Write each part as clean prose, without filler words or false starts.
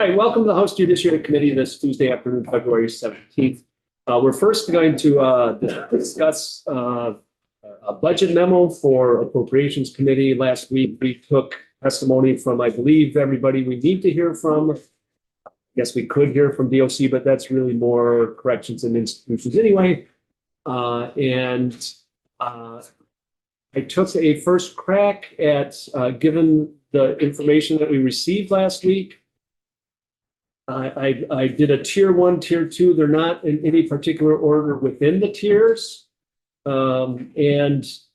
All right, welcome to the House Judiciary Committee this Tuesday afternoon, February 17th. We're first going to discuss a budget memo for Appropriations Committee. Last week, we took testimony from, I believe, everybody we need to hear from. I guess we could hear from DOC, but that's really more corrections and institutions anyway. I took a first crack at, given the information that we received last week, I did a tier 1, tier 2. They're not in any particular order within the tiers. This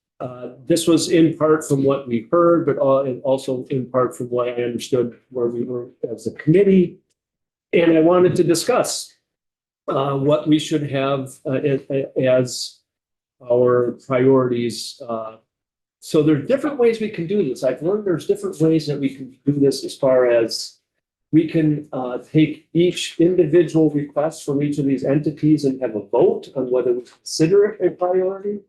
was in part from what we heard, but also in part from what I understood where we were as a committee. And I wanted to discuss what we should have as our priorities. So there are different ways we can do this. I've learned there's different ways that we can do this as far as we can take each individual request from each of these entities and have a vote on whether we consider it a priority,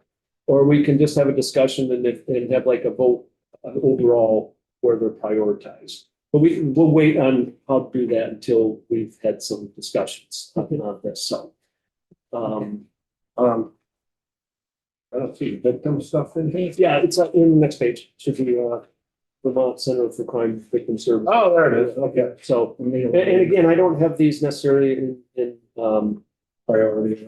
or we can just have a discussion and have like a vote overall where they're prioritized. But we'll wait on how to do that until we've had some discussions on this. So, I don't see victim stuff in here. Yeah, it's in the next page. Should be Vermont Center for Crime Victim Services. Oh, there it is. Okay. So, and again, I don't have these necessarily in priority.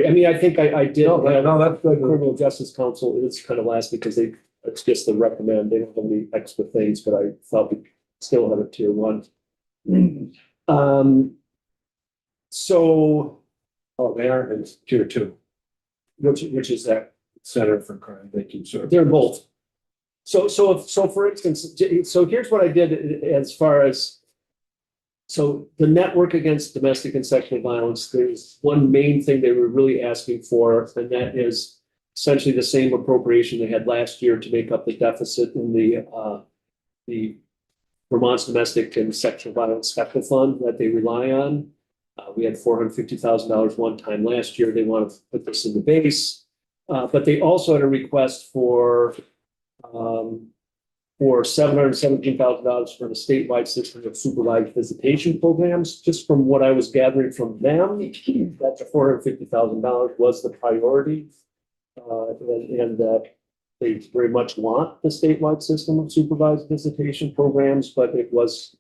I mean, I think I did. No, that's the Criminal Justice Council is kind of last because it's just the recommend. They don't have any extra things, but I thought we still have a tier 1. So, they are in tier 2. Which is that Center for Crime Victim Services? They're both. So for instance, so here's what I did as far as, so the Network Against Domestic and Sexual Violence, there's one main thing they were really asking for, and that is essentially the same appropriation they had last year to make up the deficit in the Vermont's Domestic and Sexual Violence Special Fund that they rely on. We had $450,000 one time last year. They want to put this in the base, but they also had a request for $717,000 for the statewide system of supervised visitation programs. Just from what I was gathering from them, that the $450,000 was the priority, and that they very much want the statewide system of supervised visitation programs, but it was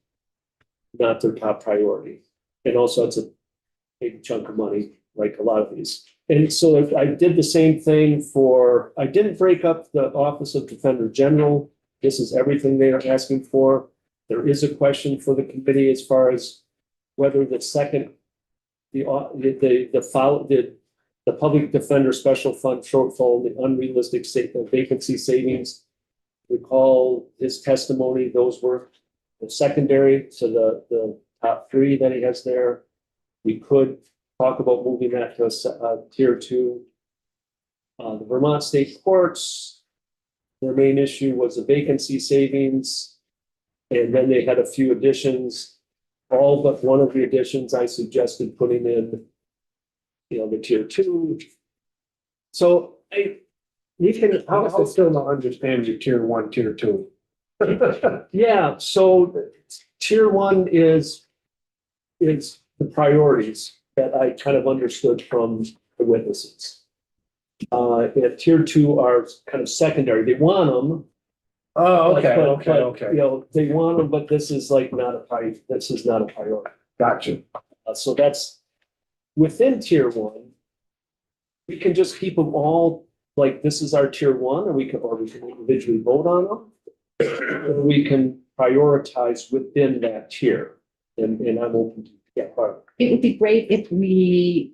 not their top priority. And also, it's a big chunk of money, like a lot of these. And so I did the same thing I didn't break up the Office of Defender General. This is everything they are asking for. There is a question for the committee as far as whether the Public Defender Special Fund shortfall, the unrealistic vacancy savings. Recall his testimony, those were the secondary to the top 3 that he has there. We could talk about moving that to a tier 2. The Vermont State Courts, their main issue was the vacancy savings. And then they had a few additions. All but one of the additions I suggested putting in, the tier 2. So I still don't understand your tier 1, tier 2. Yeah, so tier 1 is the priorities that I kind of understood from the witnesses. And tier 2 are kind of secondary. They want them. Oh, okay, okay. They want them, but this is like not a priority. This is not a priority. Gotcha. So that's within tier 1. We can just keep them all like this is our tier 1, or we can individually vote on them, or we can prioritize within that tier. And I'm open to part. It would be great if we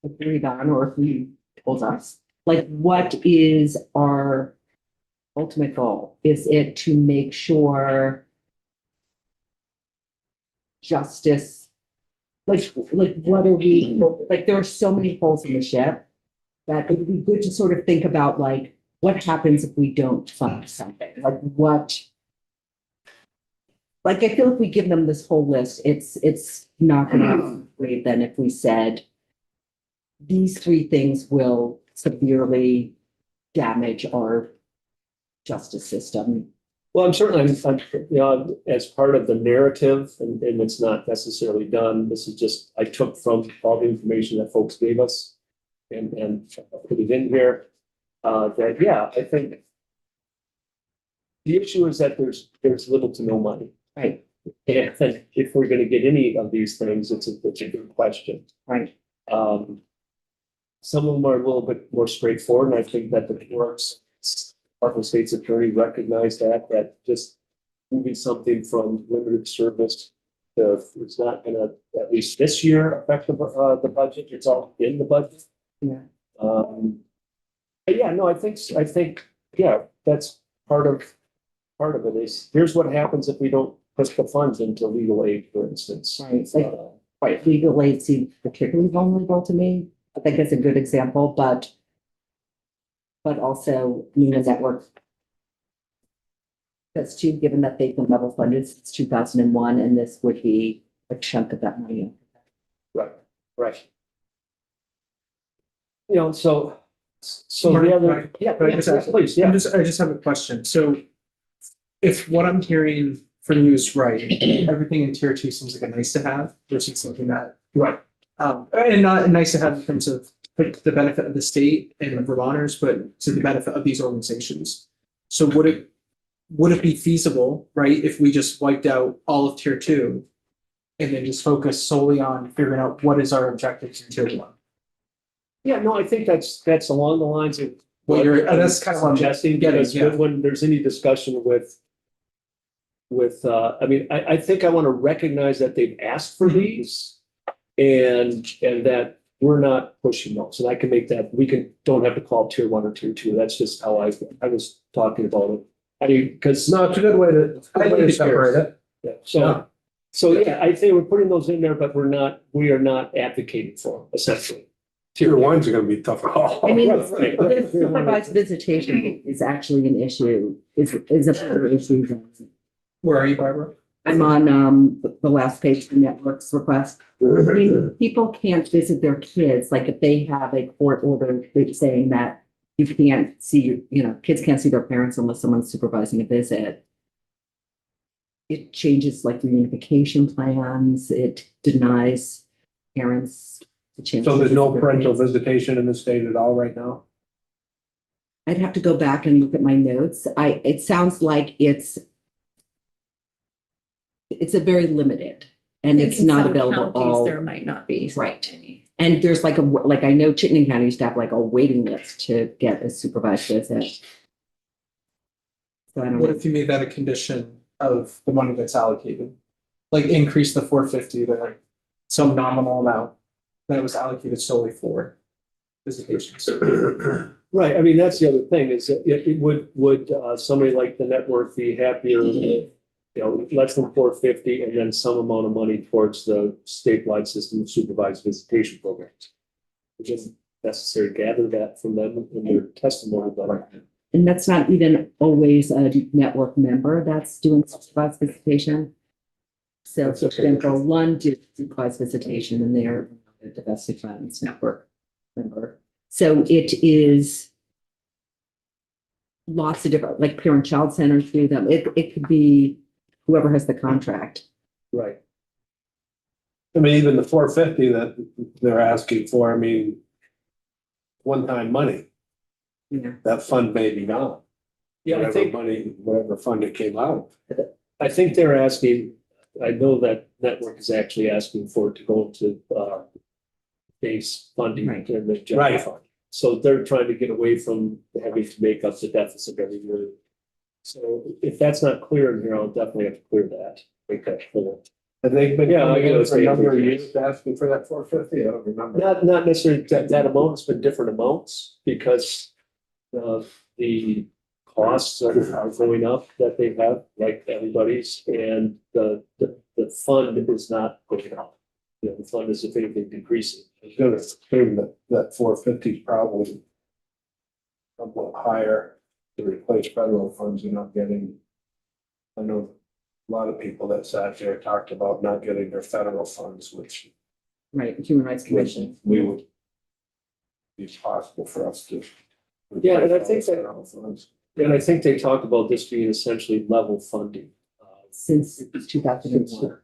agreed on, or if you told us, like, what is our ultimate goal? Is it to make sure justice, like what are we, like, there are so many holes in the ship that it would be good to sort of think about, like, what happens if we don't fund something? Like, I feel if we give them this whole list, it's not going to be great then if we said these 3 things will severely damage our justice system Well, I'm certainly, as part of the narrative, and it's not necessarily done, this is just, I took from all the information that folks gave us and put it in here. That, yeah, I think the issue is that there's little to no money. Right, And if we're gonna get any of these things, it's a good question. right. Some of them are a little bit more straightforward, and I think that the works, Department of State's attorney recognized that just moving something from limited service to, it's not gonna, at least this year, affect the budget, it's all in the budget. Yeah. But yeah, no, I think, yeah, that's part of it is, here's what happens if we don't put the funds into legal aid, for instance. Right, like, right, legal aid seems particularly vulnerable to me. I think it's a good example, but also, the network. That's too, given that they've been level funded since 2001, and this would be a chunk of that money. Right, right. So Mark, the other, Mark, yeah, can I just ask- please, yeah. I just have a question. So if what I'm hearing from you is right, everything in tier two seems like a nice to have versus something that, Right. and not nice to have in terms of the benefit of the state and Vermonters, but to the benefit of these organizations. So would it be feasible, right, if we just wiped out all of tier two and then just focus solely on figuring out what is our objectives in tier one? Yeah, no, I think that's along the lines of. Well, that's kind of what I'm suggesting, getting, because yeah. when there's any discussion with, I mean, I think I want to recognize that they've asked for these and that we're not pushing those. And I can make that, don't have to call tier one or tier two. That's just how I was talking about it. I mean, because. No, it's a good way to separate it. Yeah, Yeah. so yeah, I think we're putting those in there, but we are not advocating for them, essentially. Tier one's gonna be tough. I mean, Right. the supervised visitation is actually an issue, is a bigger issue than. Where are you, Barbara? I'm on the last page of the network's request. I mean, people can't visit their kids, like if they have a court order saying that you can't see, kids can't see their parents unless someone's supervising a visit. It changes like reunification plans, it denies parents the chance. So to there's no visit their parental kids. visitation in the state at all right now? I'd have to go back and look at my notes. It sounds like it's a very limited, and it's In not some available counties, all. There might not be. Right. Any. And there's like I know Chittenden County used to have like a waiting list to get a supervised visit. So I don't What know. if you made that a condition of the money that's allocated? Like increase the 450 to some nominal amount that was allocated solely for visitations. Right, I mean, that's the other thing, is that it would somebody like the network be happier with, less than 450 and then some amount of money towards the statewide system of supervised visitation programs. Which isn't necessary, gather that from them in their testimony, but. And that's not even always a network member that's doing supervised visitation. So That's for okay. example, Lund did supervised visitation and they're a domestic violence network member. So it is lots of different, like parent-child centers do them. It could be whoever has the contract. Right. I mean, even the 450 that they're asking for, I mean, one-time money, Yeah. that fund may be gone. Yeah, I think, Whatever fund it came out. I think they're asking, I know that network is actually asking for it to go into base funding Right. in the general Right. fund. So they're trying to get away from having to make up the deficit every year. So if that's not clear in here, I'll definitely have to clear that, make that clear. Have they been Yeah, I coming in gotta for a say- number of years asking for that 450? I don't remember. Not necessarily that amount, it's been different amounts because the costs are going up that they have, like everybody's, and the fund is not going up. The fund is, if anything, decreasing. I was gonna assume that 450 is probably somewhat higher to replace federal funds and not getting. I know a lot of people that sat there talked about not getting their federal funds, which Right, Human Rights Commission. we would be possible for us to. Yeah, and I think that- Federal funds. And I think they talked about this being essentially level funding. Since 2001.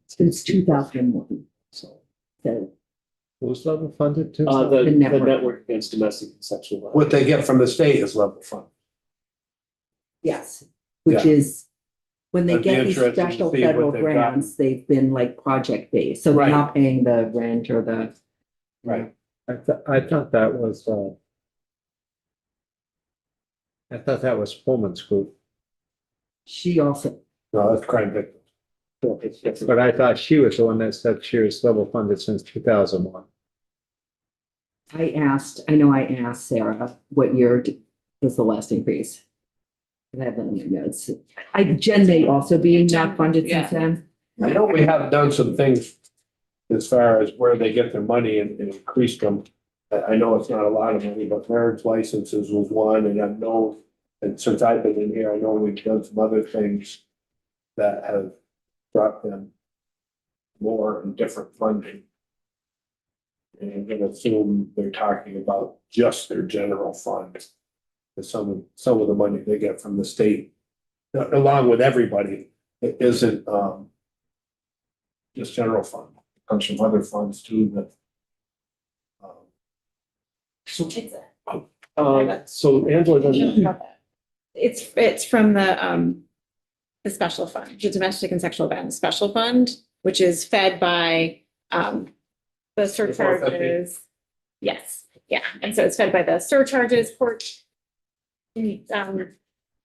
Since 2001. So, So Who's level funded too? the The network. network against domestic and sexual violence. What they get from the state is level fund. yes, which Yeah. is when they I'd be get these interested to special see what federal they've grants, they've been like project based. So they're Right. not paying the rent or the. Right. I thought that was, I thought that was Pullman's group, She also, No, that's crime victims. but I thought she was the one that said she was level funded since 2001. I asked Sarah, what year was the last increase? And I have that in my notes. Jen may also be not funded since then. I know we have done some things as far as where they get their money and increased them. I know it's not a lot of money, but marriage licenses was one, and I know, and since I've been in here, I know we've done some other things that have brought them more and different funding. And I'm gonna assume they're talking about just their general fund. Because some of the money they get from the state, along with everybody, it isn't, just general fund. It comes from other funds too, that. So Angela doesn't, It's from the special fund, the Domestic and Sexual Violence Special Fund, which is fed by, the surcharges. Yes, yeah, and so it's fed by the surcharges,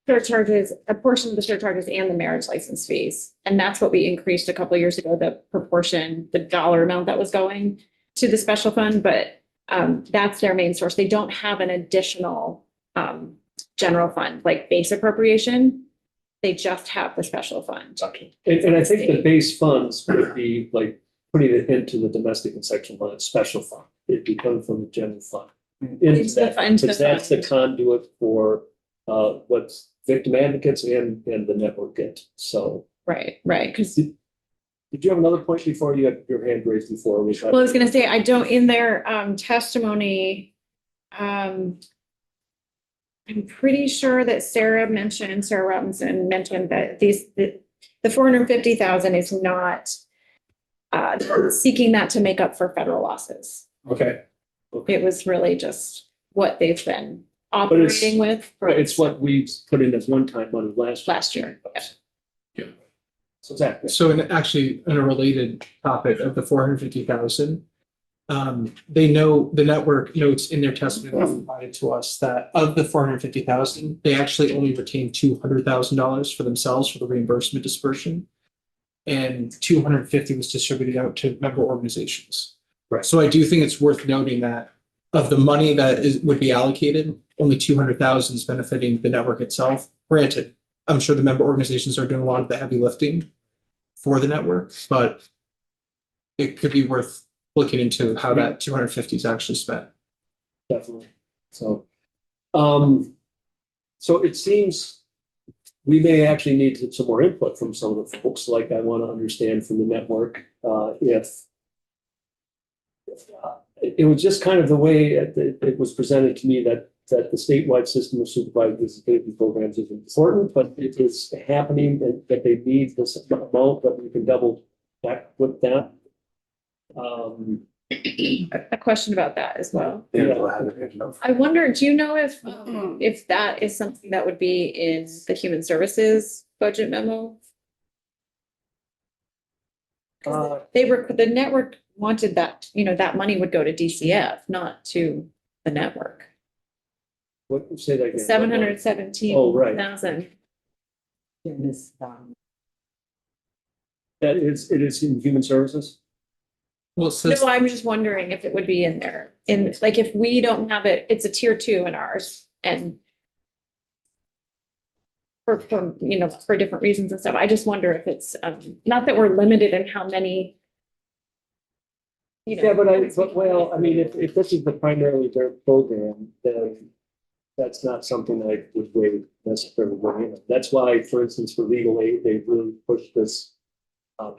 surcharges, a portion of the surcharges and the marriage license fees. And that's what we increased a couple of years ago, the proportion, the dollar amount that was going to the special fund, but that's their main source. They don't have an additional general fund, like base appropriation. They just have the special fund. and I think the base funds would be like putting it into the domestic and sexual violence special fund. It'd be coming from the general fund. Into the fund. Because that's the conduit for what's victim advocates and the network get. So Right, because, did you have another point before you had your hand raised before? well, I was gonna say, I don't, in their testimony, I'm pretty sure that Sarah Robinson mentioned that the 450,000 is not seeking that to make up for federal losses. Okay. It was really just what they've been it's- operating with. for- Right, it's what we put in as one-time money last year. Yeah. So exactly. So in a related topic of the 450,000, they know, the network notes in their testimony provided to us that of the 450,000, they actually only retained $200,000 for themselves for the reimbursement dispersion. And 250 was distributed out to member organizations. Right. So I do think it's worth noting that of the money that would be allocated, only 200,000 is benefiting the network itself. Granted, I'm sure the member organizations are doing a lot of the heavy lifting for the network, but it could be worth looking into how that 250 is actually spent. Definitely. So, so it seems we may actually need some more input from some of the folks, like I want to understand from the network, if it was just kind of the way it was presented to me that the statewide system of supervised visitation programs is important, but it is happening that they need this amount that we can double check with that. A question about that as well. Angela had a good enough. I wonder, do you know if that is something that would be in the human services budget memo? The network wanted that, that money would go to DCF, not to the network. What, say that again? 717,000. Jen is, That is, it is in human services? Well, it says, No, I'm just wondering if it would be in there. And like, if we don't have it, it's a tier 2 in ours and for different reasons and stuff. I just wonder if it's, not that we're limited in how many. Yeah, but I mean, if this is primarily their program, then that's not something I would really necessarily bring in. That's why, for instance, for legal aid, they really pushed this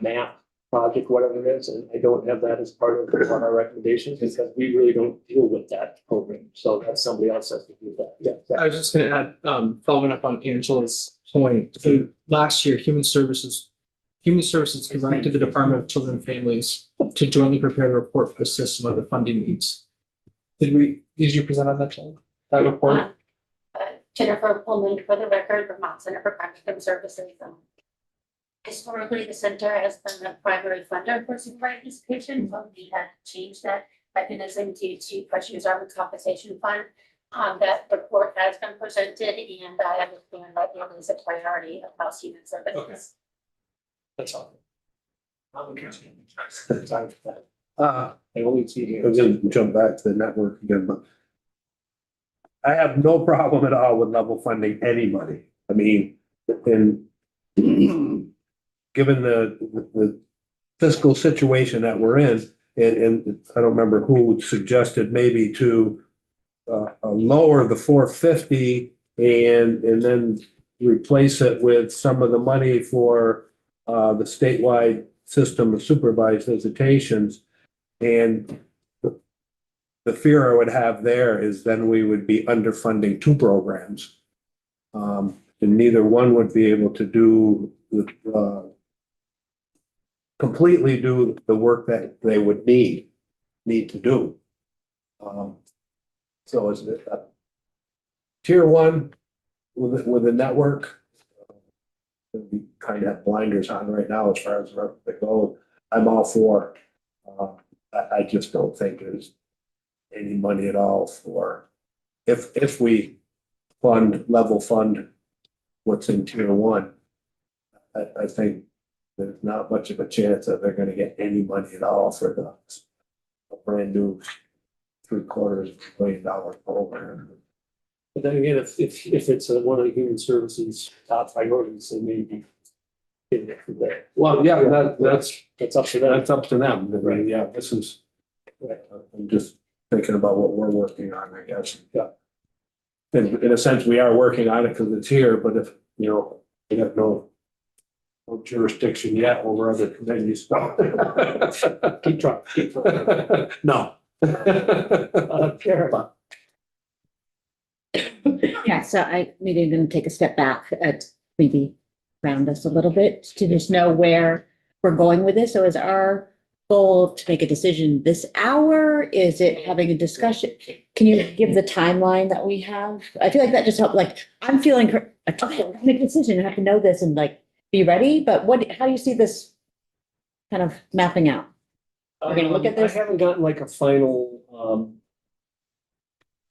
map project, whatever it is, and I don't have that as part of one of our recommendations because we really don't deal with that program. So that's somebody else has to do that. Yeah. I was just gonna add, following up on Angela's point, so last year, Human Services directed the Department of Children and Families to jointly prepare a report for the system of the funding needs. Did you present on that, Jen? That report? Jennifer Pullman for the record, Vermont Center for Practicum Services. Historically, the center has been the primary funder for supervised participation, but we had changed that mechanism due to pressures on the compensation fund. That report has been presented and I understand that it is a priority across human services. Okay. That's all. Uh, I only see I'm here. gonna jump back to the network again, but I have no problem at all with level funding anybody. I mean, and given the fiscal situation that we're in, and I don't remember who suggested maybe to lower the 450 and then replace it with some of the money for the statewide system of supervised visitations. And the fear I would have there is then we would be underfunding two programs. And neither one would be able to do completely do the work that they would need to do. So is it tier one with the network? We kind of have blinders on right now as far as where they go. I'm all for. I just don't think there's any money at all for if we level fund what's in tier one. I think there's not much of a chance that they're going to get any money at all for a brand new $750 million program. But then again, if it's one of the human services top priorities, they may be getting it from there. Well, yeah, It's up to them. that's up to them. I mean, Right. yeah, this is. I'm just thinking about what we're working on, I guess. Yeah. In a sense, we are working on it because it's here, but if, you know, we have no jurisdiction yet over other committees. Keep trying. No. Karen. Yeah, so I maybe I'm gonna take a step back at maybe ground us a little bit to just know where we're going with this. So is our goal to make a decision this hour? Is it having a discussion? Can you give the timeline that we have? I feel like that just helped, like, I'm feeling, okay, make a decision, I have to know this and like be ready, but how do you see this kind of mapping out? We're gonna look at this? I haven't gotten like a final,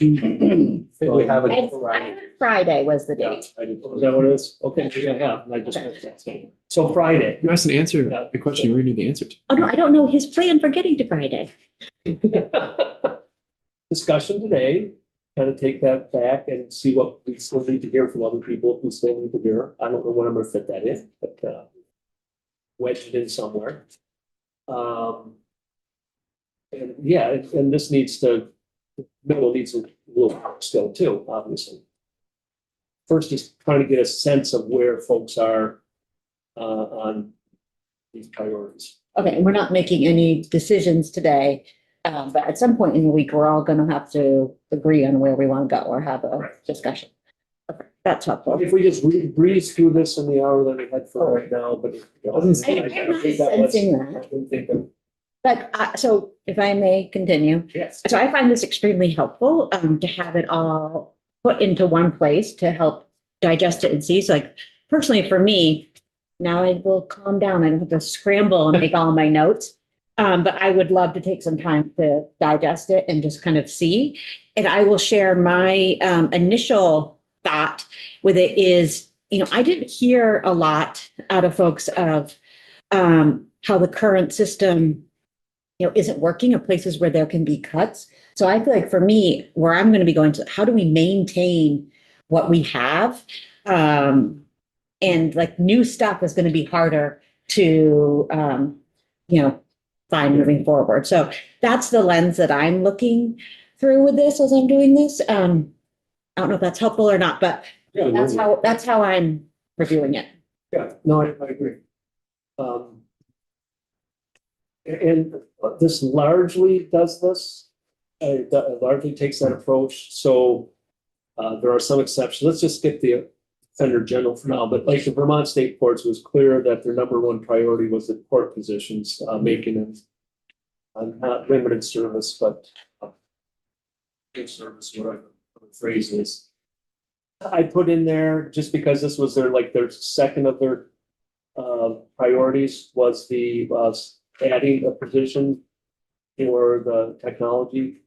We have I heard Friday was the yeah, date. is that what it is? Okay, maybe I have, and I just missed that. So Friday. You asked an answer, Yeah. the question you already knew the answer to. Oh, no, I don't know his plan for getting to Friday. Discussion today, kind of take that back and see what we still need to hear from other people, if we still need to hear. I don't know when I'm gonna fit that in, but wedge it in somewhere. And yeah, and this needs to, middle needs a little work still too, obviously. First is trying to get a sense of where folks are on these priorities. Okay, and we're not making any decisions today, but at some point in the week, we're all gonna have to agree on where we want to go or have a Right. discussion. Okay, that's helpful. If we just breeze through this in the hour that we had for right now, but. I'm not sensing that. I didn't think of, But, so if I may continue, yes. so I find this extremely helpful, to have it all put into one place to help digest it and see. So like, personally, for me, now I will calm down. I don't have to scramble and make all my notes. But I would love to take some time to digest it and just kind of see. And I will share my initial thought with it is, I didn't hear a lot out of folks of how the current system, isn't working, or places where there can be cuts. So I feel like for me, where I'm going to be going to, how do we maintain what we have? And like new stuff is going to be harder to, find moving forward. So that's the lens that I'm looking through with this as I'm doing this. I don't know if that's helpful or not, but that's how I'm reviewing it. Yeah, no, I agree. And this largely does this, largely takes that approach, so there are some exceptions. Let's just skip the Offender General for now, but like the Vermont State Courts was clear that their number one priority was the court positions, making them not limited service, but good service, whatever the phrase is. I put in there, just because this was their second of their priorities, was the adding a position for the technology.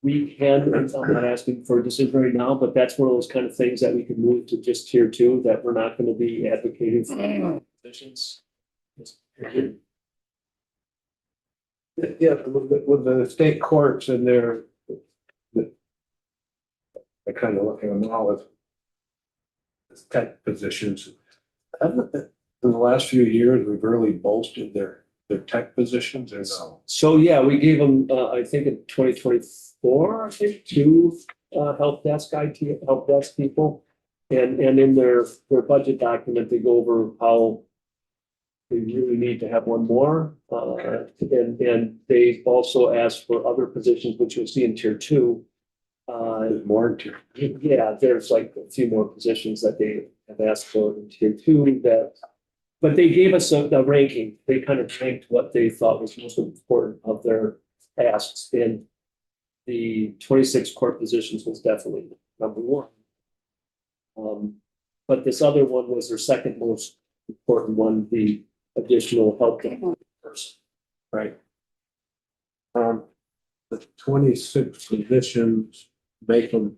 We can, I'm not asking for a decision right now, but that's one of those kind of things that we can move to just tier two, that we're not going to be advocating for positions. Yeah, with the state courts and their, I kind of look at them all as tech positions. In the last few years, we've really bolstered their tech positions or no? So, yeah, we gave them, I think in 2024, I think, two help desk people. And in their budget document, they go over how they really need to have one more. And they also asked for other positions, which you'll see in tier two. There's more in tier. Yeah, there's like a few more positions that they have asked for in tier two that, but they gave us a ranking. They kind of ranked what they thought was most important of their asks, and the 26 court positions was definitely number one. But this other one was their second most important one, the additional help person. Right. The 26 positions make them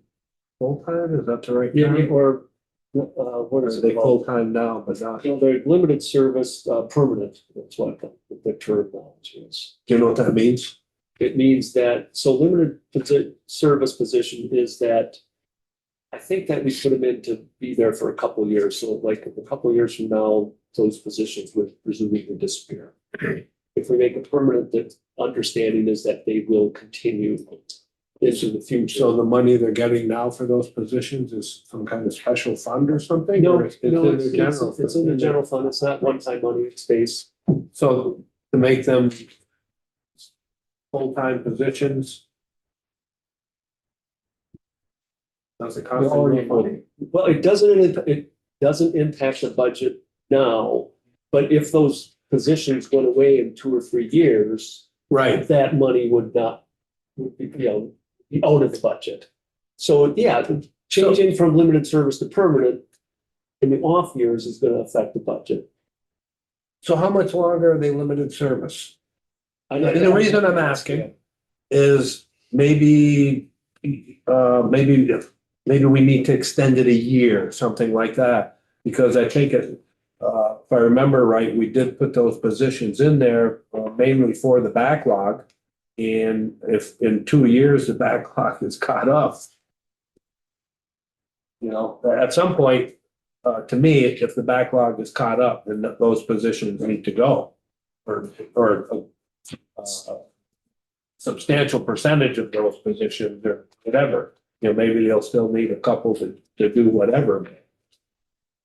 full-time, is that the right Yeah, term? or what Or is are it they called? full-time now, but not, do They're limited service, permanent, that's what the terminology is. you know what that means? It means that, so limited service position is that I think that we put them in to be there for a couple of years. So like a couple of years from now, those positions would presumably disappear. If we make it permanent, the understanding is that they will continue into the future. So the money they're getting now for those positions is some kind of special fund or something? No, Or it's no, in the general. it's in the general fund. It's not one-time money, it's base. So to make them full-time positions. Does it cost more money? Well, it doesn't impact the budget now, but if those positions went away in 2 or 3 years, Right, that money would be, be out of the budget. So, yeah, changing from limited service to permanent in the off years is gonna affect the budget. so how much longer are they limited service? I know- And the reason I'm asking is maybe we need to extend it a year, something like that. Because I think if I remember right, we did put those positions in there mainly for the backlog. And if in 2 years the backlog is caught up, at some point, to me, if the backlog is caught up, then those positions need to go. Or a substantial percentage of those positions or whatever. Maybe they'll still need a couple to do whatever.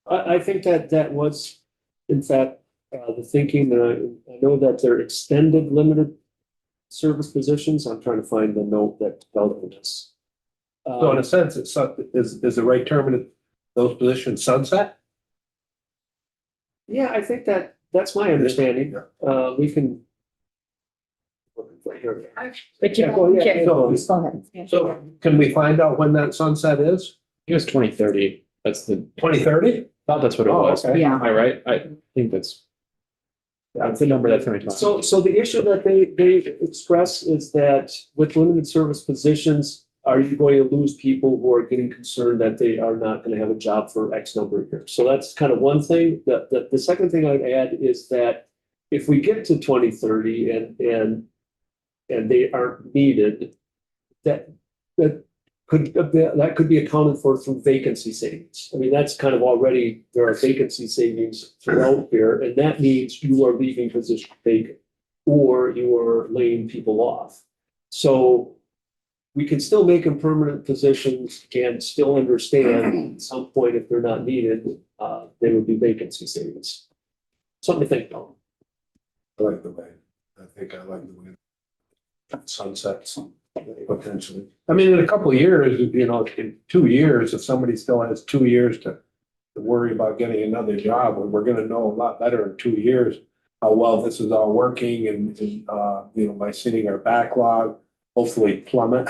I think that was, in fact, the thinking. I know that they're extended limited service positions. I'm trying to find the note that tells me this. So in a sense, is the right term in those positions sunset? Yeah, I think that's my understanding. We can. But Yeah, go ahead. Go ahead. So can we find out when that sunset is? It was 2030. That's the, 2030? thought that's what it Oh, was. okay. Yeah. Am I right? I think that's the number that's going to talk. So the issue that they express is that with limited service positions, are you going to lose people who are getting concerned that they are not going to have a job for X number of years? So that's kind of one thing. The second thing I'd add is that if we get to 2030 and they aren't needed, that could be accounted for through vacancy savings. I mean, that's kind of already, there are vacancy savings throughout here, and that means you are leaving position vacant or you are laying people off. So we can still make them permanent positions and still understand at some point if they're not needed, there would be vacancy savings. Something to think about. I like the way, I think I like the way sunsets potentially. I mean, in a couple of years, you know, in 2 years, if somebody still has 2 years to worry about getting another job, we're gonna know a lot better in 2 years how well this is all working and you know, by seeing our backlog, hopefully plummet.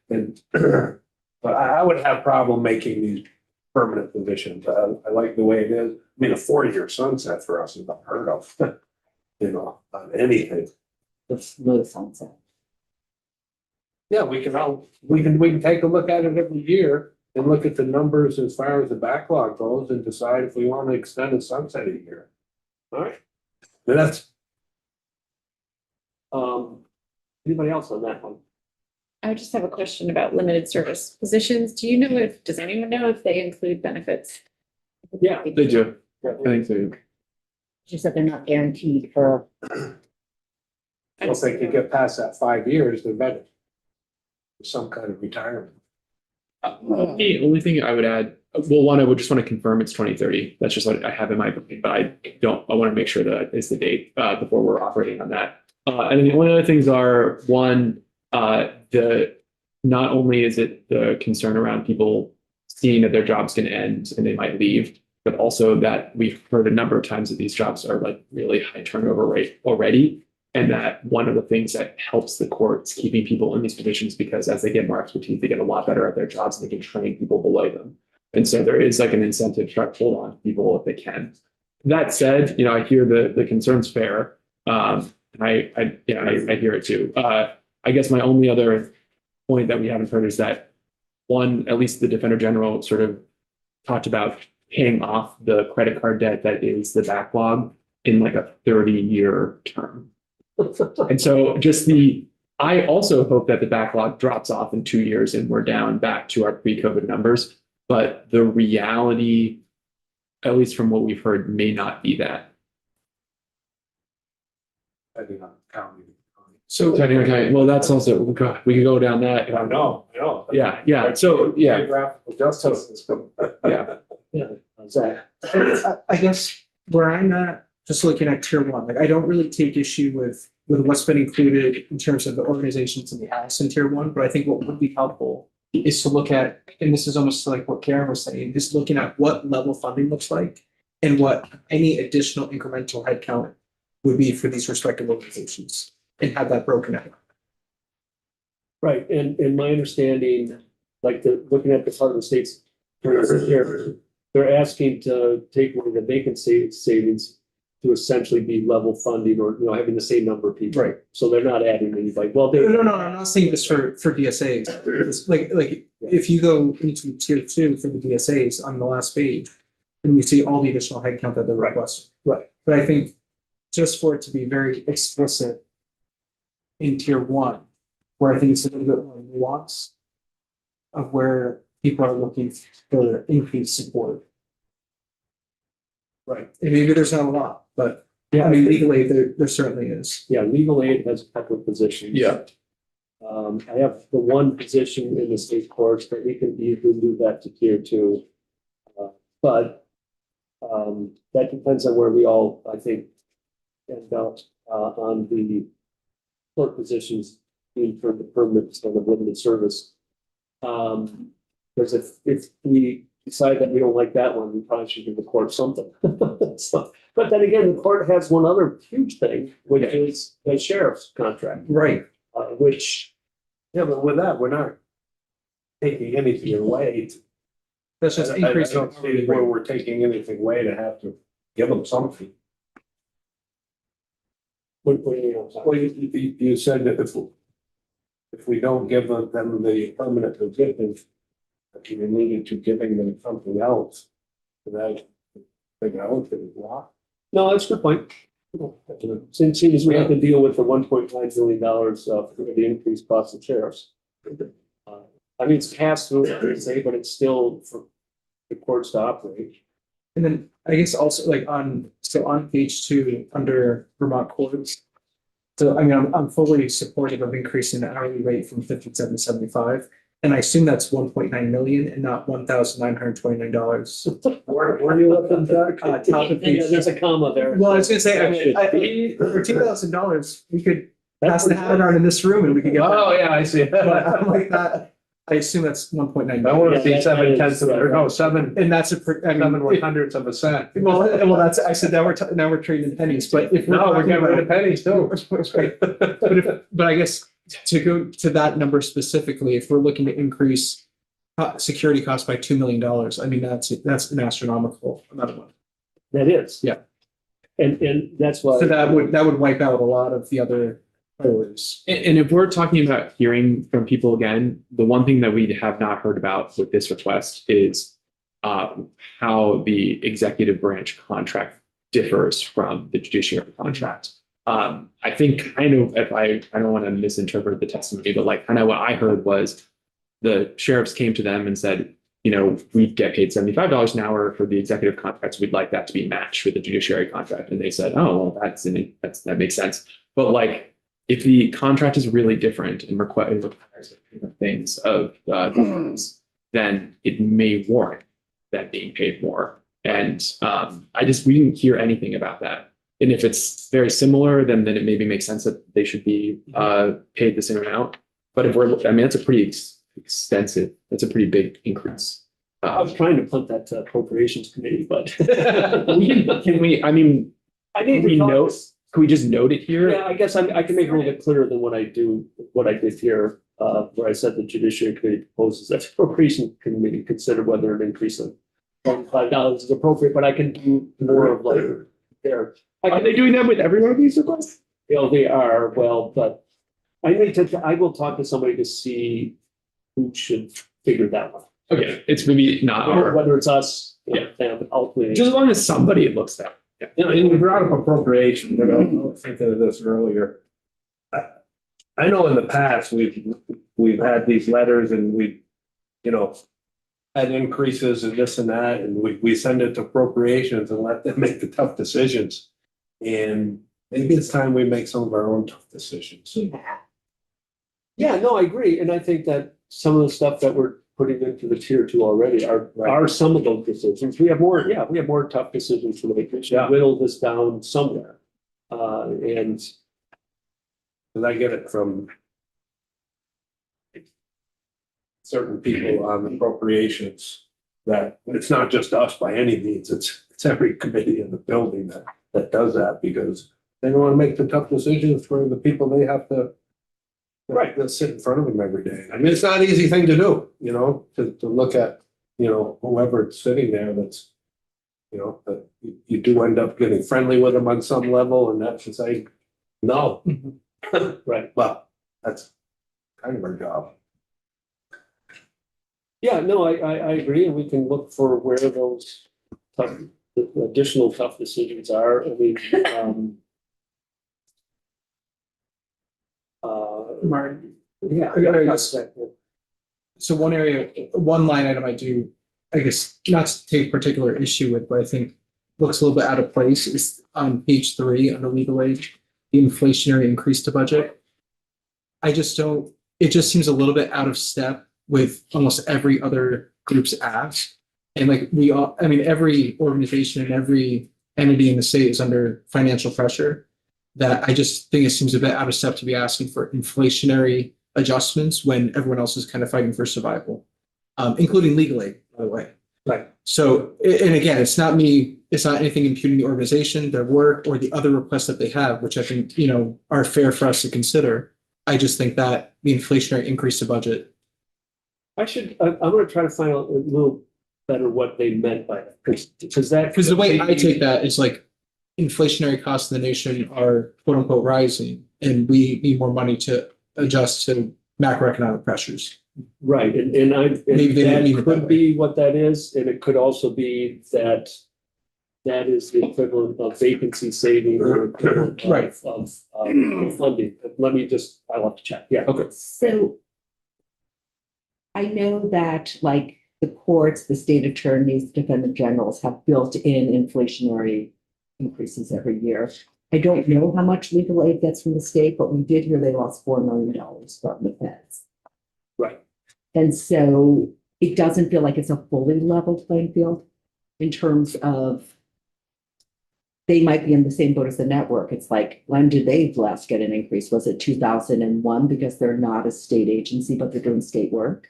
And, but I would have problem making these permanent positions. I like the way it is. I mean, a 4-year sunset for us is unheard of, you know, on anything. The smooth sunset. Yeah, we can take a look at it every year and look at the numbers as far as the backlog goes and decide if we want to extend a sunset a year. All right. And that's, Anybody else on that one? I just have a question about limited service positions. Does anyone know if they include benefits? Yeah. They do. I think so. You said they're not guaranteed for, if they could get past that 5 years, they're better. Some kind of retirement. The only thing I would add, well, one, I would just want to confirm it's 2030. That's just what I have in my brain, but I want to make sure that is the date before we're operating on that. And then the only other things are, one, not only is it the concern around people seeing that their job's going to end and they might leave, but also that we've heard a number of times that these jobs are like really high turnover rate already. And that one of the things that helps the courts keeping people in these positions, because as they get more expertise, they get a lot better at their jobs and they can train people below them. And so there is like an incentive to try to hold on to people if they can. That said, I hear the concerns fair. And I hear it too. I guess my only other point that we haven't heard is that one, at least the Defender General sort of talked about paying off the credit card debt that is the backlog in like a 30-year term. And so I also hope that the backlog drops off in 2 years and we're down back to our pre-COVID numbers. But the reality, at least from what we've heard, may not be that. Depending on the county. So, well, that's also, we could go down that. I know. Yeah. So, yeah. Geographical justice system. Yeah. I guess where I'm at, just looking at tier one, like I don't really take issue with what's been included in terms of the organizations in the house in tier one, but I think what would be helpful is to look at, and this is almost like what Karen was saying, is looking at what level funding looks like and what any additional incremental headcount would be for these respective organizations and have that broken out. Right, and my understanding, like looking at the Department of State's, they're asking to take one of the vacancy savings to essentially be level funding or, having the same number of people. Right. So they're not adding anybody. Well, No, I'm not saying this for DSAs. It's like if you go into tier two for the DSAs on the last page, and you see all the additional headcount that they're requesting. Right. But I think just for it to be very explicit in tier one, where I think it's a little bit more nuanced of where people are looking for increased support. Right. And maybe there's not a lot, but Yeah, I mean, legally, there certainly is. Yeah, legal aid has a couple of positions. Yeah. I have the one position in the state courts, but we can easily move that to tier two. But that depends on where we all, I think, end up on the court positions being for the permanent instead of limited service. Because if we decide that we don't like that one, we probably should give the court something. So, but then again, the court has one other huge thing, which is the sheriff's contract, Right. which, But with that, we're not taking anything away. That's just I increasing. don't see where we're taking anything away to have to give them something. what do you know, Well, you said that if we don't give them the permanent position, that you needed to giving them something else. That thing out that is locked. No, that's a good point. Since we have to deal with the $1.9 million for the increased cost of sheriffs. I mean, it's passed through, I would say, but it's still for the courts to operate. And then I guess also like on page 2 under Vermont courts. So I mean, I'm fully supportive of increasing the hourly rate from 57 to 75. And I assume that's 1.9 million and not $1,929. Where are you looking, Doug? Top of page. There's a comma there. Well, I was gonna say, I That mean, should I, be- for $2,000, we could pass That's the hat around in this room and we could get. Oh, that. yeah, I see. But I'm like that, I assume that's 1.9 I million. want Yeah, to see that- seven that tenths is- of, or no, seven, And that's a, I mean, seven one if- hundredths of a cent. well, that's, I said, now we're trading pennies, but if. No, we're getting rid of pennies too. Right. But I guess to go to that number specifically, if we're looking to increase security costs by $2 million, I mean, that's an astronomical amount of money. That is. Yeah. And that's why. So that would wipe out a lot of the other priorities. And if we're talking about hearing from people again, the one thing that we have not heard about with this request is how the executive branch contract differs from the judiciary contract. I think kind of, if I don't want to misinterpret the testimony, but like kind of what I heard was the sheriffs came to them and said, you know, we get paid $75 an hour for the executive contracts. We'd like that to be matched with the judiciary contract. And they said, oh, well, that makes sense. But like, if the contract is really different and requires different things of then it may warrant that being paid more. And we didn't hear anything about that. And if it's very similar, then it maybe makes sense that they should be paid the same amount. But if that's a pretty extensive, that's a pretty big increase. I was trying to put that to appropriations committee, but. Can we, I mean, I need we to talk- note, can we just note it here? Yeah, I guess I can make it a little bit clearer than what I did here, where I said the judiciary committee proposes that the appropriation committee consider whether an increase of $5 is appropriate, but I can do more of like there. Are they doing that with every one of these requests? They are, well, but I will talk to somebody to see who should figure that one. Okay, it's maybe not our, Whether it's us, Yeah. them, ultimately. just as long as somebody looks at. Yeah. You know, and you brought up appropriation, I was thinking of this earlier. I know in the past, we've had these letters and we, you know, had increases and this and that, and we send it to appropriations and let them make the tough decisions. And maybe it's time we make some of our own tough decisions. Yeah, no, I agree. And I think that some of the stuff that we're putting into the tier two already are some of those decisions. We have more tough decisions to make. We should whittle this down somewhere. And And I get it from certain people on appropriations, that it's not just us by any means, it's every committee in the building that does that, because they don't want to make the tough decisions for the people they have to that sit in front of them every day. I mean, it's not an easy thing to do, you know, to look at, you know, whoever's sitting there that's, you know, that you do end up getting friendly with them on some level, and that's to say, no. right. Well, that's kind of our job. Yeah, no, I agree. And we can look for where those tough, the additional tough decisions are. I mean, Martin, yeah. so one line item I guess, not to take particular issue with, but I think looks a little bit out of place is on page 3 under legal aid, the inflationary increase to budget. It just seems a little bit out of step with almost every other group's ask. And like every organization and every entity in the state is under financial pressure, that I just think it seems a bit out of step to be asking for inflationary adjustments when everyone else is kind of fighting for survival, including legal aid, by the way. Right. So, and again, it's not anything impugning the organization, their work, or the other requests that they have, which I think, you know, are fair for us to consider. I just think that the inflationary increase to budget. I'm going to try to find out a little better what they meant by that. Because the way I take that is like inflationary costs in the nation are quote unquote rising, and we need more money to adjust to macroeconomic pressures. Right, and Maybe they didn't mean that it that could be what that is, and it could also be that is the equivalent of vacancy saving or equivalent Right. of funding. I'll have to check, yeah. Okay. So I know that like the courts, the state attorneys, defendant generals have built-in inflationary increases every year. I don't know how much legal aid gets from the state, but we did hear they lost $4 million from the feds. Right. And so it doesn't feel like it's a fully level playing field in terms of they might be in the same boat as the network. It's like, when did they last get an increase? Was it 2001? Because they're not a state agency, but they're doing state work.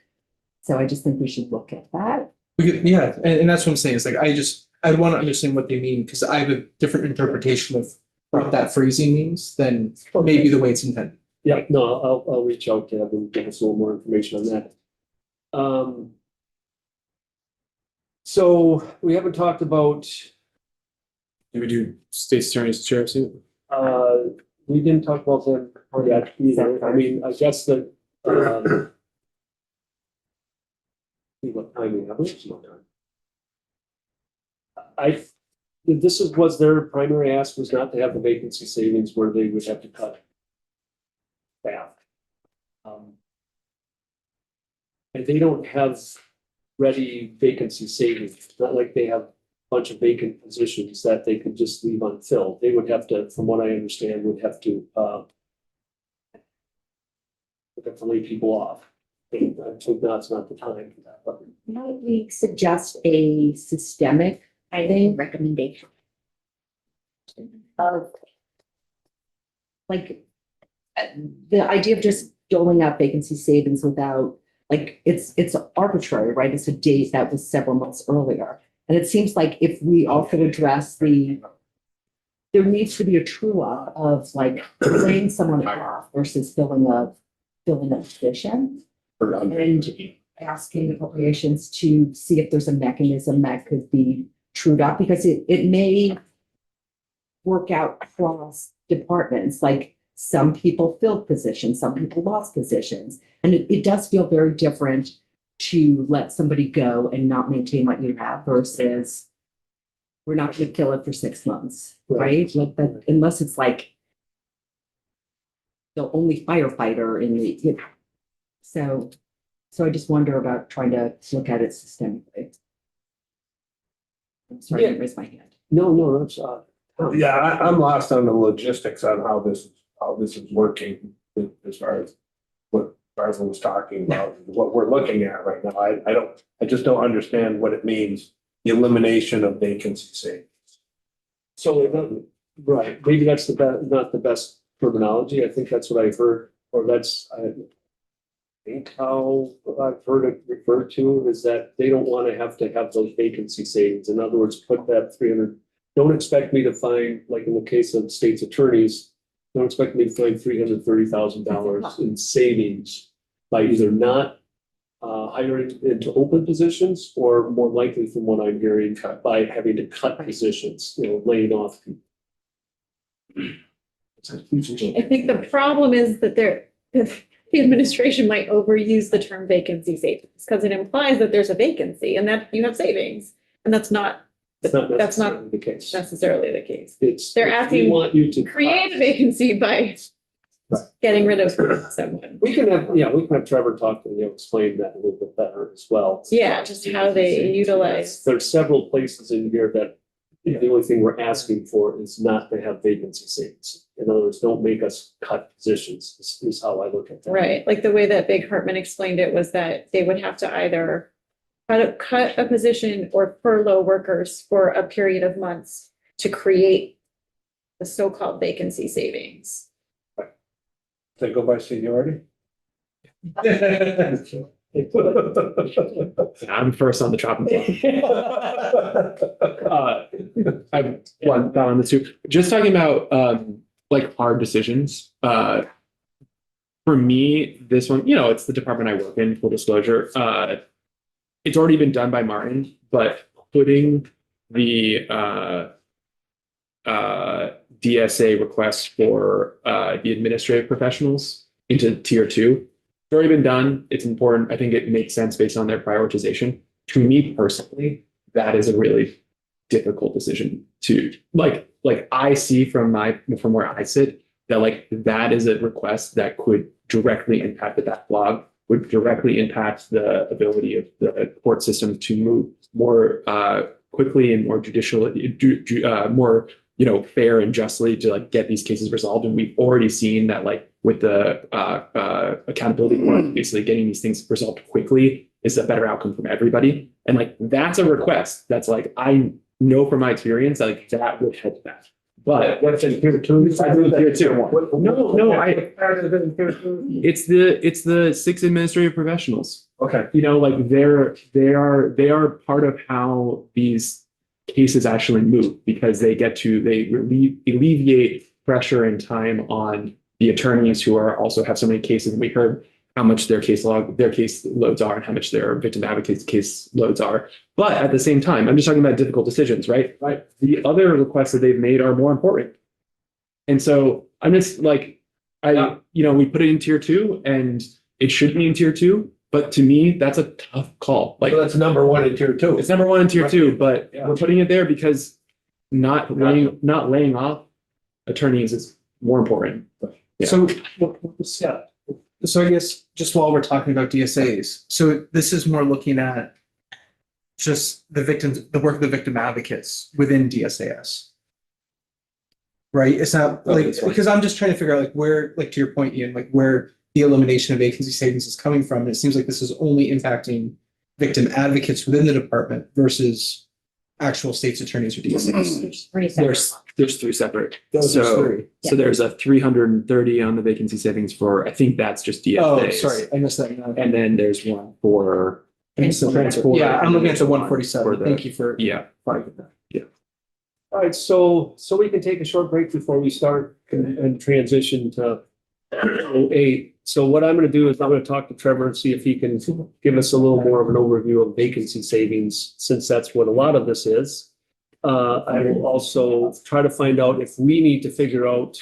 So I just think we should look at that. Yeah, and that's what I'm saying. It's like, I want to understand what they mean, because I have a different interpretation of what that phrasing means than maybe the way it's intended. Yeah, no, I'll reach out to them and give us a little more information on that. So we haven't talked about, Did we do state's attorney's chair soon? we didn't talk about them yet either. I mean, I guess that, see what time we have. Was their primary ask was not to have the vacancy savings where they would have to cut staff. And they don't have ready vacancy savings. It's not like they have a bunch of vacant positions that they could just leave unfilled. They would have to, from what I understand, would have to lay people off. And I think that's not the time for that, but Might we suggest a systemic Recommendation. of like the idea of just doling out vacancy savings without, like, it's arbitrary, right? It's a date that was several months earlier. And it seems like if we also address there needs to be a true up of like laying someone off versus filling a position. And asking appropriations to see if there's a mechanism that could be trued up, because it may work out across departments. Like, some people filled positions, some people lost positions. And it does feel very different to let somebody go and not maintain what you have versus we're not going to fill it for 6 months, right? Like that, unless it's like the only firefighter in the, so I just wonder about trying to look at it systemically. I'm sorry, I didn't raise my hand. no, that's Yeah, I'm lost on the logistics on how this is working as far as what Basil was talking about, what we're looking at right now. I just don't understand what it means, the elimination of vacancy savings. so, right, maybe that's not the best terminology. I think that's what I've heard, or I think how I've heard it referred to is that they don't want to have those vacancy savings. In other words, put that 300, don't expect me to find, like in the case of state's attorneys, don't expect me to find $330,000 in savings by either not hiring into open positions, or more likely, from what I'm hearing, by having to cut positions, laying off people. I think the problem is that the administration might overuse the term vacancy savings, because it implies that there's a vacancy and that you have savings. And that's not That's not That's not necessarily the case. necessarily the case. They're asking We want you to Create a vacancy by getting rid of someone. We can have Trevor talk to explain that a little bit better as well. Yeah, just how they utilize. There's several places in here that the only thing we're asking for is not to have vacancy savings. In other words, don't make us cut positions, is how I look at that. Right, like the way that Big Hartman explained it was that they would have to either cut a position or furlough workers for a period of months to create the so-called vacancy savings. They go by seniority? I'm first on the chopping block. I have one thought on this too. Just talking about like hard decisions. For me, this one, it's the department I work in, full disclosure. It's already been done by Martin, but putting the DSA request for the administrative professionals into tier 2. It's already been done. It's important. I think it makes sense based on their prioritization. To me personally, that is a really difficult decision to like I see from where I sit that that is a request that could directly impact the backlog, would directly impact the ability of the court system to move more quickly and more more fair and justly to like get these cases resolved. And we've already seen that like with the accountability board, basically getting these things resolved quickly is a better outcome from everybody. And like that's a request that's like I know from my experience that like that would head to that. But What's in tier two? I do tier two. It's the 6 administrative professionals. Okay. Like they are part of how these cases actually move because they alleviate pressure and time on the attorneys who are also have so many cases. And we heard how much their case loads are and how much their victim advocates case loads are. But at the same time, I'm just talking about difficult decisions, right? Right. The other requests that they've made are more important. And so I'm just like, we put it in tier 2 and it should be in tier 2. But to me, that's a tough call. Like So that's number 1 in tier 2. it's number 1 in tier 2, but Yeah. we're putting it there because not laying off attorneys is more important. Yeah. So I guess just while we're talking about DSAs, so this is more looking at just the work of the victim advocates within DSAS. Right? It's not like, that's fine. because I'm just trying to figure out like where, like to your point, Ian, like where the elimination of vacancy savings is coming from. And it seems like this is only impacting victim advocates within the department versus actual state's attorneys or DSAs. There's 3 separate. There's 3 separate. Those are three. So there's a 330 on the vacancy savings for I think that's just DSAs. Oh, sorry, I missed that. And then there's one for Transport. Yeah, I'm looking at the For 147. the- Thank you for yeah. flagging that. All right, so we can take a short break before we start and transition to 08. So what I'm gonna do is I'm gonna talk to Trevor and see if he can give us a little more of an overview of vacancy savings, since that's what a lot of this is. I will also try to find out if we need to figure out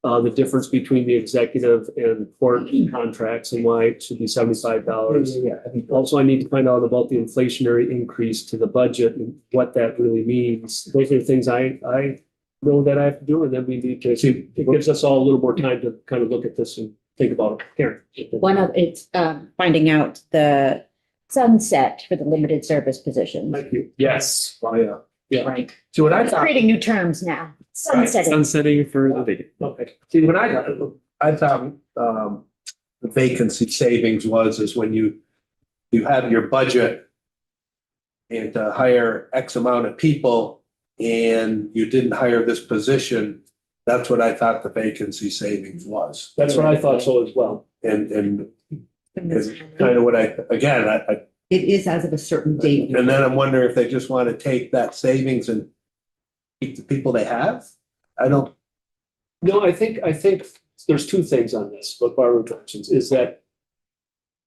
the difference between the executive and court contracts and why it should be $75. Also, I need to find out about the inflationary increase to the budget and what that really means. Those are the things I know that I have to do, and then we need to, it gives us all a little more time to kind of look at this and think about it. Karen. One of it's finding out the sunset for the limited service positions. Thank you. Yes. Oh, yeah. Right. So what I It's thought, creating new terms now. Sunsetting. Sunsetting for the vacant. Okay. see, when I thought, the vacancy savings is when you have your budget and to hire X amount of people and you didn't hire this position, that's what I thought the vacancy savings was. That's what I thought so as well. And it's kind of what I It is as of a certain date. and then I'm wondering if they just want to take that savings and keep the people they have? I don't, No, I think there's 2 things on this, what Barbara mentions, is that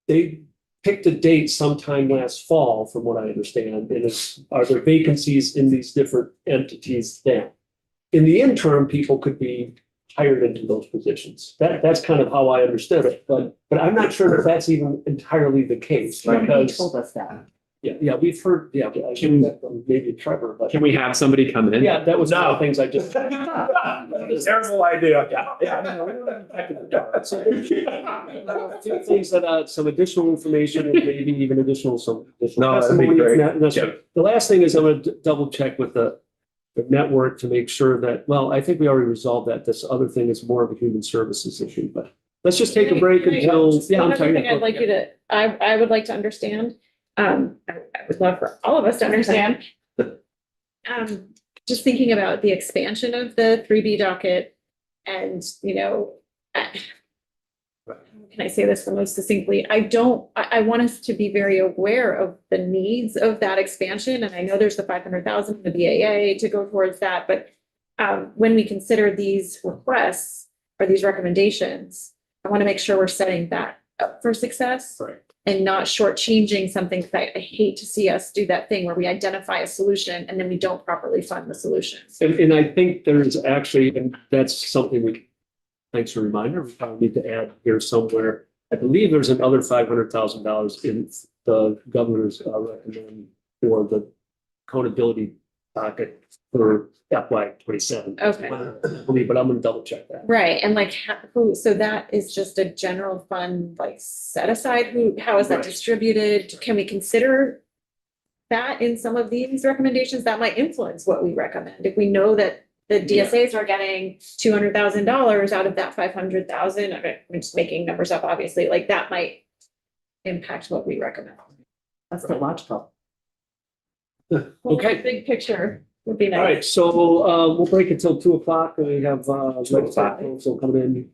they picked a date sometime last fall, from what I understand, and are there vacancies in these different entities then? In the interim, people could be hired into those positions. That's kind of how I understood it, but I'm not sure if that's even entirely the case, He because, told us that. yeah, we've heard, I think that from maybe Trevor, but. Can we have somebody come in? Yeah, that was one of the things I just. terrible idea. So there's a few things that, some additional information and maybe even additional, some. additional No, that'd be testimony, if great. not necessary. The last thing is I'm gonna double check with the network to make sure that, well, I think we already resolved that. This other thing is more of a human services issue, but let's just take a break until. Yeah, One I'm other sorry. thing I'd like you to, I would like to understand, I would love for all of us to understand. Just thinking about the expansion of the 3B docket and, how can I say this the most succinctly? I want us to be very aware of the needs of that expansion. And I know there's the 500,000 in the BAA to go towards that, but when we consider these requests or these recommendations, I want to make sure we're setting that up for success. Right. And not shortchanging something, because I hate to see us do that thing where we identify a solution and then we don't properly fund the solutions. And I think there's actually, and that's something thanks for the reminder, we probably need to add here somewhere. I believe there's another $500,000 in the governor's recommend for the accountability pocket for FY 27. Okay. I believe, but I'm gonna double check that. Right, and like, so that is just a general fund, like set aside, how is that Right. distributed? Can we consider that in some of these recommendations? That might influence what we recommend. If we know that the DSAs are getting $200,000 out of that 500,000. I'm just making numbers up, obviously, like that might impact what we recommend. That's the logical. Okay. Big picture would be All nice. right, so we'll break until 2:00 and we have legislative council coming in